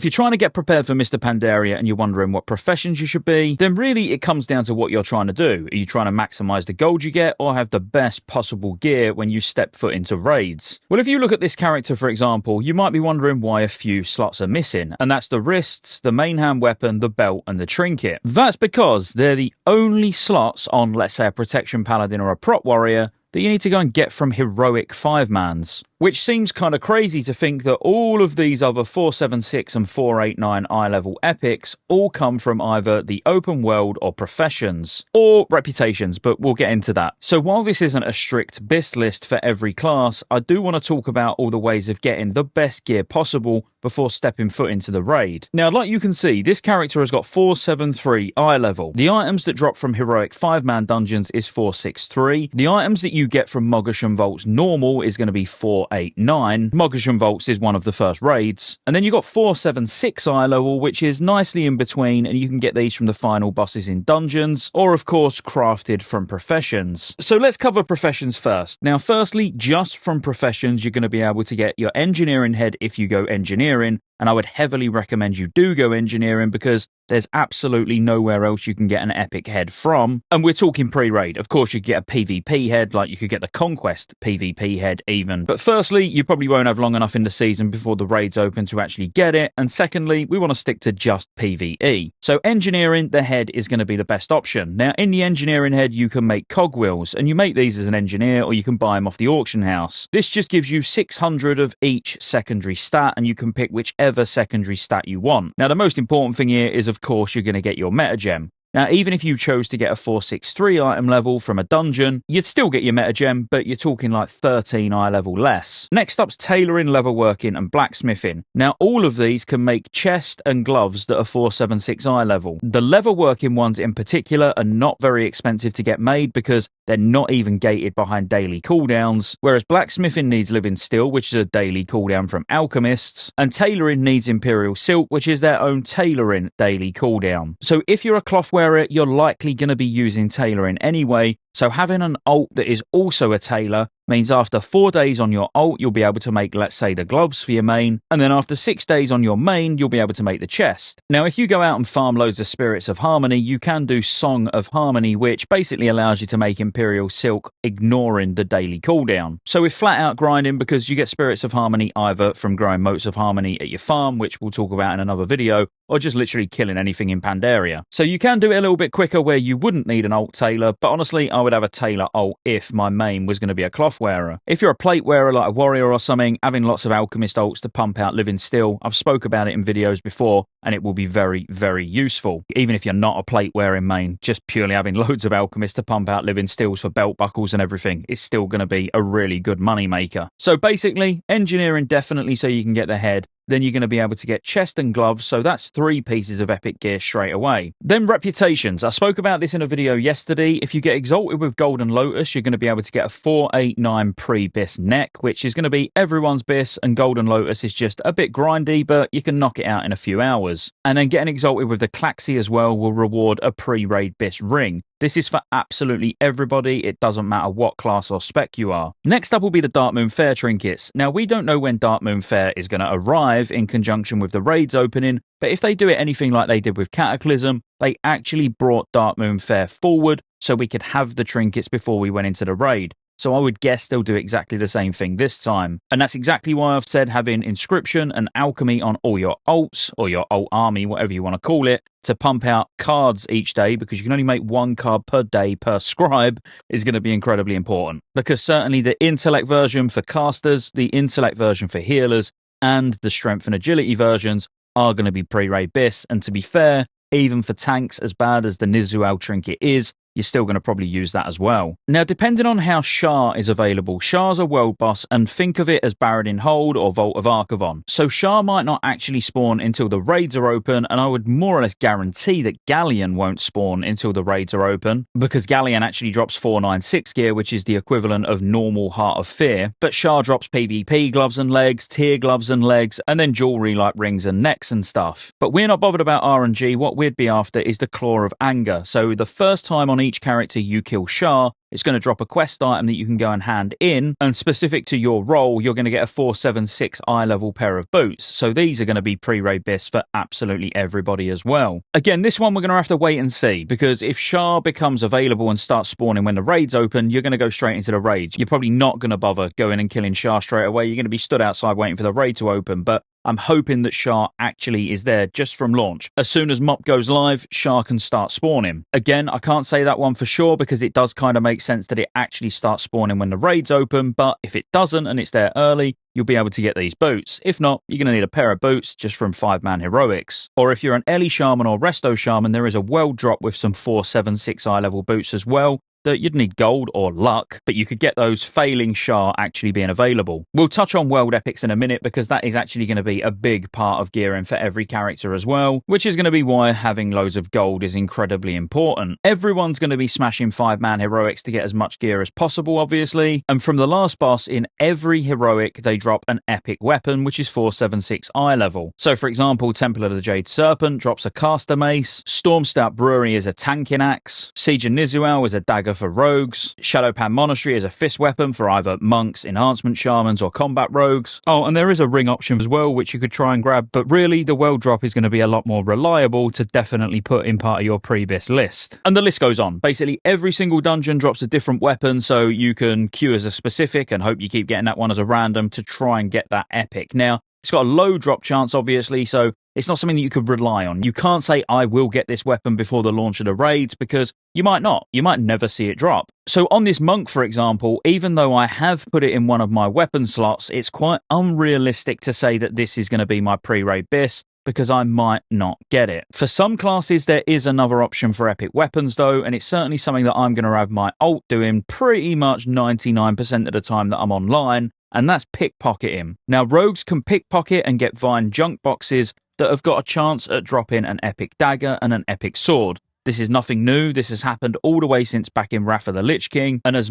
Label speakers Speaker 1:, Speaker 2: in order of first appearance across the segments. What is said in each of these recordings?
Speaker 1: If you're trying to get prepared for Mr. Pandaria and you're wondering what professions you should be, then really it comes down to what you're trying to do. Are you trying to maximize the gold you get or have the best possible gear when you step foot into raids? Well, if you look at this character, for example, you might be wondering why a few slots are missing, and that's the wrists, the main hand weapon, the belt, and the trinket. That's because they're the only slots on, let's say, a protection paladin or a prot warrior that you need to go and get from heroic 5-mans. Which seems kind of crazy to think that all of these other 476 and 489 eye-level epics all come from either the open world or professions, or reputations, but we'll get into that. So while this isn't a strict BIS list for every class, I do want to talk about all the ways of getting the best gear possible before stepping foot into the raid. Now, like you can see, this character has got 473 eye level. The items that drop from heroic 5-man dungeons is 463. The items that you get from Mogasham Vaults normal is going to be 489. Mogasham Vaults is one of the first raids. And then you got 476 eye level, which is nicely in between, and you can get these from the final bosses in dungeons, or of course crafted from professions. So let's cover professions first. Now, firstly, just from professions, you're going to be able to get your engineering head if you go engineering, and I would heavily recommend you do go engineering because there's absolutely nowhere else you can get an epic head from. And we're talking pre-raid. Of course, you get a PvP head, like you could get the Conquest PvP head even. But firstly, you probably won't have long enough in the season before the raids open to actually get it. And secondly, we want to stick to just PvE. So engineering the head is going to be the best option. Now, in the engineering head, you can make cogwheels, and you make these as an engineer, or you can buy them off the auction house. This just gives you 600 of each secondary stat, and you can pick whichever secondary stat you want. Now, the most important thing here is, of course, you're going to get your meta gem. Now, even if you chose to get a 463 item level from a dungeon, you'd still get your meta gem, but you're talking like 13 eye level less. Next up's tailoring, leatherworking, and blacksmithing. Now, all of these can make chest and gloves that are 476 eye level. The leatherworking ones in particular are not very expensive to get made because they're not even gated behind daily cooldowns, whereas blacksmithing needs living steel, which is a daily cooldown from alchemists, and tailoring needs imperial silk, which is their own tailoring daily cooldown. So if you're a cloth wearer, you're likely going to be using tailoring anyway, so having an alt that is also a tailor means after 4 days on your alt, you'll be able to make, let's say, the gloves for your main, and then after 6 days on your main, you'll be able to make the chest. Now, if you go out and farm loads of Spirits of Harmony, you can do Song of Harmony, which basically allows you to make Imperial Silk, ignoring the daily cooldown. So with flat out grinding, because you get Spirits of Harmony either from growing Motes of Harmony at your farm, which we'll talk about in another video, or just literally killing anything in Pandaria. So you can do it a little bit quicker where you wouldn't need an alt tailor, but honestly, I would have a tailor alt if my main was going to be a cloth wearer. If you're a plate wearer like a warrior or something, having lots of alchemist alts to pump out living steel, I've spoke about it in videos before, and it will be very, very useful. Even if you're not a plate wearing main, just purely having loads of alchemists to pump out living steels for belt buckles and everything is still going to be a really good money maker. So basically, engineering definitely so you can get the head. Then you're going to be able to get chest and gloves, so that's 3 pieces of epic gear straight away. Then reputations. I spoke about this in a video yesterday. If you get exalted with Golden Lotus, you're going to be able to get a 489 pre-bis neck, which is going to be everyone's bis, and Golden Lotus is just a bit grindy, but you can knock it out in a few hours. And then getting exalted with the Claxi as well will reward a pre-raid bis ring. This is for absolutely everybody. It doesn't matter what class or spec you are. Next up will be the Darkmoon Fair trinkets. Now, we don't know when Darkmoon Fair is going to arrive in conjunction with the raids opening, but if they do it anything like they did with Cataclysm, they actually brought Darkmoon Fair forward so we could have the trinkets before we went into the raid. So I would guess they'll do exactly the same thing this time. And that's exactly why I've said having inscription and alchemy on all your alts, or your alt army, whatever you want to call it, to pump out cards each day, because you can only make 1 card per day per scribe, is going to be incredibly important. Because certainly the intellect version for casters, the intellect version for healers, and the strength and agility versions are going to be pre-raid bis. And to be fair, even for tanks, as bad as the Nizual trinket is, you're still going to probably use that as well. Now, depending on how Shah is available, Shah's a world boss, and think of it as Baradin Hold or Vault of Archivon. So Shah might not actually spawn until the raids are open, and I would more or less guarantee that Galleon won't spawn until the raids are open, because Galleon actually drops 496 gear, which is the equivalent of normal Heart of Fear, but Shah drops PvP gloves and legs, tier gloves and legs, and then jewelry like rings and necks and stuff. But we're not bothered about RNG. What we'd be after is the Claw of Anger. So the first time on each character you kill Shah, it's going to drop a quest item that you can go and hand in, and specific to your role, you're going to get a 476 eye level pair of boots. So these are going to be pre-raid bis for absolutely everybody as well. Again, this one we're going to have to wait and see, because if Shah becomes available and starts spawning when the raids open, you're going to go straight into the raids. You're probably not going to bother going and killing Shah straight away. You're going to be stood outside waiting for the raid to open, but I'm hoping that Shah actually is there just from launch. As soon as MoP goes live, Shah can start spawning. Again, I can't say that one for sure because it does kind of make sense that it actually starts spawning when the raids open, but if it doesn't and it's there early, you'll be able to get these boots. If not, you're going to need a pair of boots just from 5-man heroics. Or if you're an Ellie Shaman or Resto Shaman, there is a world drop with some 476 eye level boots as well, that you'd need gold or luck, but you could get those failing Shah actually being available. We'll touch on world epics in a minute because that is actually going to be a big part of gearing for every character as well, which is going to be why having loads of gold is incredibly important. Everyone's going to be smashing 5-man heroics to get as much gear as possible, obviously, and from the last boss, in every heroic they drop an epic weapon, which is 476 eye level. So for example, Temple of the Jade Serpent drops a caster mace, Stormstout Brewery is a tanking axe, Siege of Nizual is a dagger for rogues, Shadowpan Monastery is a fist weapon for either monks, enhancement shamans, or combat rogues. Oh, and there is a ring option as well, which you could try and grab, but really the world drop is going to be a lot more reliable to definitely put in part of your pre-bis list. And the list goes on. Basically, every single dungeon drops a different weapon, so you can queue as a specific and hope you keep getting that one as a random to try and get that epic. Now, it's got a low drop chance, obviously, so it's not something that you could rely on. You can't say, I will get this weapon before the launch of the raids, because you might not. You might never see it drop. So on this monk, for example, even though I have put it in one of my weapon slots, it's quite unrealistic to say that this is going to be my pre-raid bis, because I might not get it. For some classes, there is another option for epic weapons though, and it's certainly something that I'm going to have my alt doing pretty much 99% of the time that I'm online, and that's pickpocketing. Now, rogues can pickpocket and get Vine junk boxes that have got a chance at dropping an epic dagger and an epic sword. This is nothing new, this has happened all the way since back in Wrath of the Lich King, and as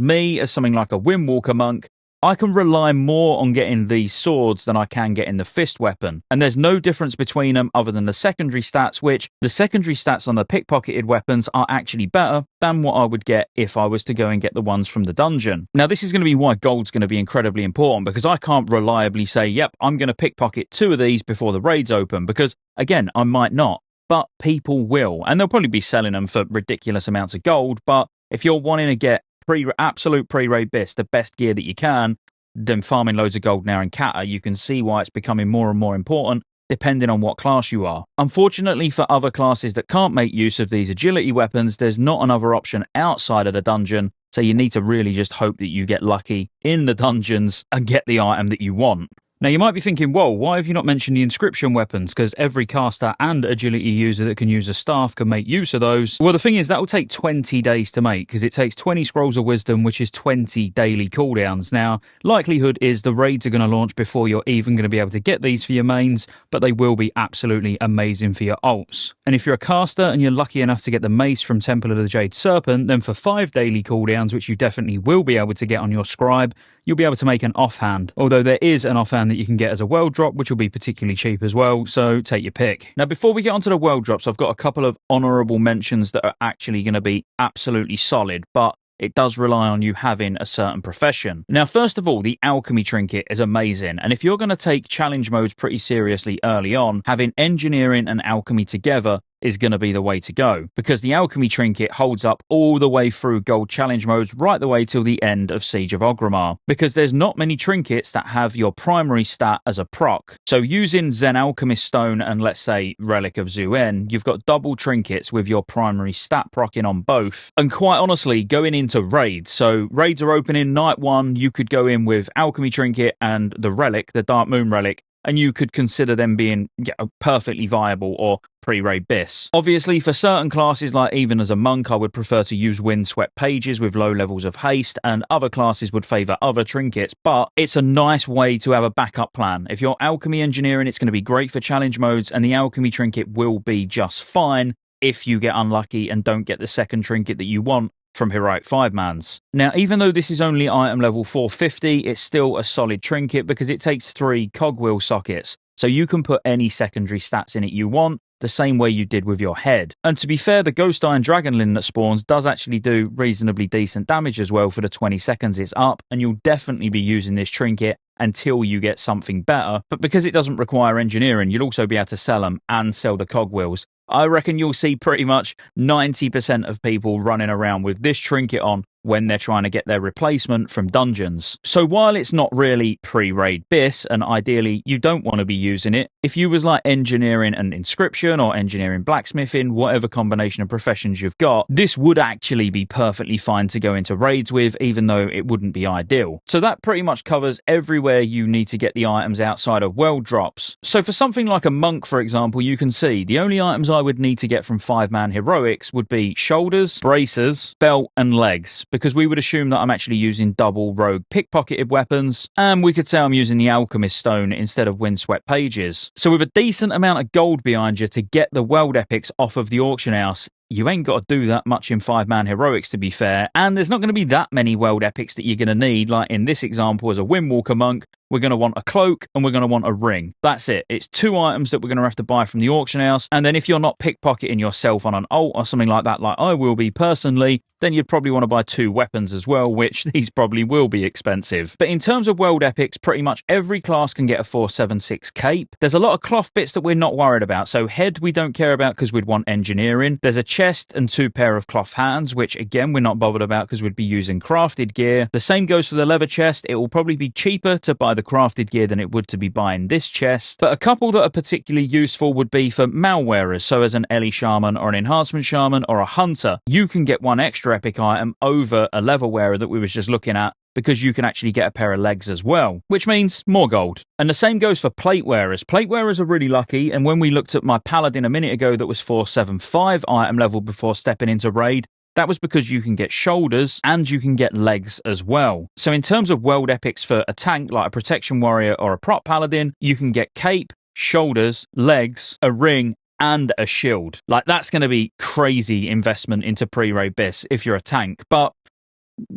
Speaker 1: something like a Windwalker monk, I can rely more on getting these swords than I can getting the fist weapon. And there's no difference between them other than the secondary stats, which the secondary stats on the pickpocketed weapons are actually better than what I would get if I was to go and get the ones from the dungeon. Now, this is going to be why gold's going to be incredibly important, because I can't reliably say, yep, I'm going to pickpocket 2 of these before the raids open, because, again, I might not. But people will, and they'll probably be selling them for ridiculous amounts of gold, but if you're wanting to get absolute pre-raid bis, the best gear that you can, then farming loads of gold now in Kata, you can see why it's becoming more and more important depending on what class you are. Unfortunately, for other classes that can't make use of these agility weapons, there's not another option outside of the dungeon, so you need to really just hope that you get lucky in the dungeons and get the item that you want. Now, you might be thinking, whoa, why have you not mentioned the inscription weapons? Because every caster and agility user that can use a staff can make use of those. Well, the thing is, that will take 20 days to make, because it takes 20 scrolls of wisdom, which is 20 daily cooldowns. Now, likelihood is the raids are going to launch before you're even going to be able to get these for your mains, but they will be absolutely amazing for your alts. And if you're a caster and you're lucky enough to get the mace from Temple of the Jade Serpent, then for 5 daily cooldowns, which you definitely will be able to get on your scribe, you'll be able to make an offhand, although there is an offhand that you can get as a world drop, which will be particularly cheap as well, so take your pick. Now, before we get onto the world drops, I've got a couple of honourable mentions that are actually going to be absolutely solid, but it does rely on you having a certain profession. Now, first of all, the alchemy trinket is amazing, and if you're going to take challenge modes pretty seriously early on, having engineering and alchemy together is going to be the way to go, because the alchemy trinket holds up all the way through gold challenge modes right the way till the end of Siege of Orgrimmar, because there's not many trinkets that have your primary stat as a proc. So using Zen Alchemist Stone and let's say Relic of Zuen, you've got double trinkets with your primary stat procking on both. And quite honestly, going into raids, so raids are opening night 1, you could go in with alchemy trinket and the relic, the Dark Moon relic, and you could consider them being perfectly viable or pre-raid bis. Obviously, for certain classes, like even as a monk, I would prefer to use windswept pages with low levels of haste, and other classes would favour other trinkets, but it's a nice way to have a backup plan. If you're alchemy engineering, it's going to be great for challenge modes, and the alchemy trinket will be just fine if you get unlucky and don't get the second trinket that you want from heroic 5-mans. Now, even though this is only item level 450, it's still a solid trinket because it takes 3 cogwheel sockets, so you can put any secondary stats in it you want. the same way you did with your head. And to be fair, the Ghost Eye and Dragonlin that spawns does actually do reasonably decent damage as well for the 20 seconds it's up, and you'll definitely be using this trinket until you get something better. But because it doesn't require engineering, you'll also be able to sell them and sell the cogwheels. I reckon you'll see pretty much 90% of people running around with this trinket on when they're trying to get their replacement from dungeons. So while it's not really pre-raid bis, and ideally you don't want to be using it, if you was like engineering and inscription or engineering blacksmithing, whatever combination of professions you've got, this would actually be perfectly fine to go into raids with, even though it wouldn't be ideal. So that pretty much covers everywhere you need to get the items outside of world drops. So for something like a monk, for example, you can see the only items I would need to get from 5-man heroics would be shoulders, bracers, belt, and legs, because we would assume that I'm actually using double rogue pickpocketed weapons, and we could say I'm using the alchemist stone instead of windswept pages. So with a decent amount of gold behind you to get the world epics off of the auction house, you ain't got to do that much in 5-man heroics, to be fair, and there's not going to be that many world epics that you're going to need. Like in this example, as a Windwalker monk, we're going to want a cloak and we're going to want a ring. That's it. It's 2 items that we're going to have to buy from the auction house, and then if you're not pickpocketing yourself on an ult or something like that, like I will be personally, then you'd probably want to buy 2 weapons as well, which these probably will be expensive. But in terms of world epics, pretty much every class can get a 476 cape. There's a lot of cloth bits that we're not worried about. So head we don't care about because we'd want engineering. There's a chest and 2 pair of cloth hands, which again we're not bothered about because we'd be using crafted gear. The same goes for the leather chest. It will probably be cheaper to buy the crafted gear than it would to be buying this chest. But a couple that are particularly useful would be for malwearers. So as an Ellie Shaman or an Enhancement Shaman or a Hunter, you can get 1 extra epic item over a leather wearer that we was just looking at, because you can actually get a pair of legs as well, which means more gold. And the same goes for plate wearers. Plate wearers are really lucky, and when we looked at my paladin a minute ago that was 475 item level before stepping into raid, that was because you can get shoulders and you can get legs as well. So in terms of world epics for a tank like a protection warrior or a prop paladin, you can get cape, shoulders, legs, a ring, and a shield. Like, that's going to be crazy investment into pre-raid bis if you're a tank, but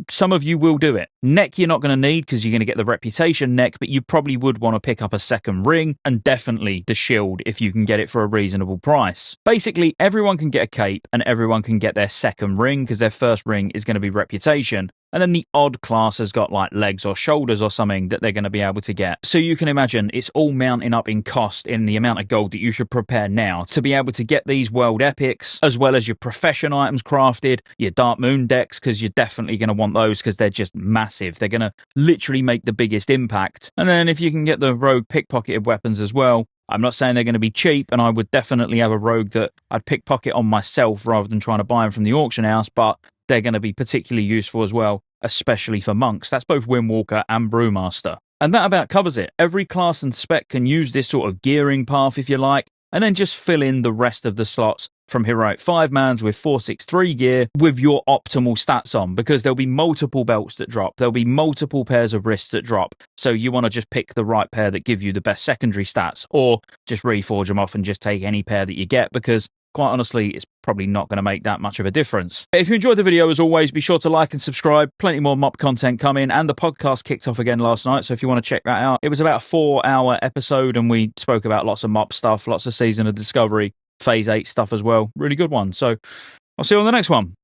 Speaker 1: some of you will do it. Neck you're not going to need because you're going to get the reputation neck, but you probably would want to pick up a second ring, and definitely the shield if you can get it for a reasonable price. Basically, everyone can get a cape and everyone can get their second ring because their first ring is going to be reputation. And then the odd class has got like legs or shoulders or something that they're going to be able to get. So you can imagine it's all mounting up in cost in the amount of gold that you should prepare now to be able to get these world epics, as well as your profession items crafted, your Dark Moon decks, because you're definitely going to want those because they're just massive. They're going to literally make the biggest impact. And then if you can get the rogue pickpocketed weapons as well, I'm not saying they're going to be cheap, and I would definitely have a rogue that I'd pickpocket on myself rather than trying to buy them from the auction house, but they're going to be particularly useful as well, especially for monks. That's both Windwalker and Brewmaster. And that about covers it. Every class and spec can use this sort of gearing path if you like, and then just fill in the rest of the slots from Heroic 5-mans with 463 gear with your optimal stats on, because there'll be multiple belts that drop, there'll be multiple pairs of wrists that drop, so you want to just pick the right pair that give you the best secondary stats, or just reforge them off and just take any pair that you get, because quite honestly, it's probably not going to make that much of a difference. If you enjoyed the video, as always, be sure to like and subscribe. Plenty more MoP content coming, and the podcast kicked off again last night, so if you want to check that out, it was about a 4-hour episode, and we spoke about lots of MoP stuff, lots of Season of Discovery, Phase 8 stuff as well. Really good one. So I'll see you on the next one.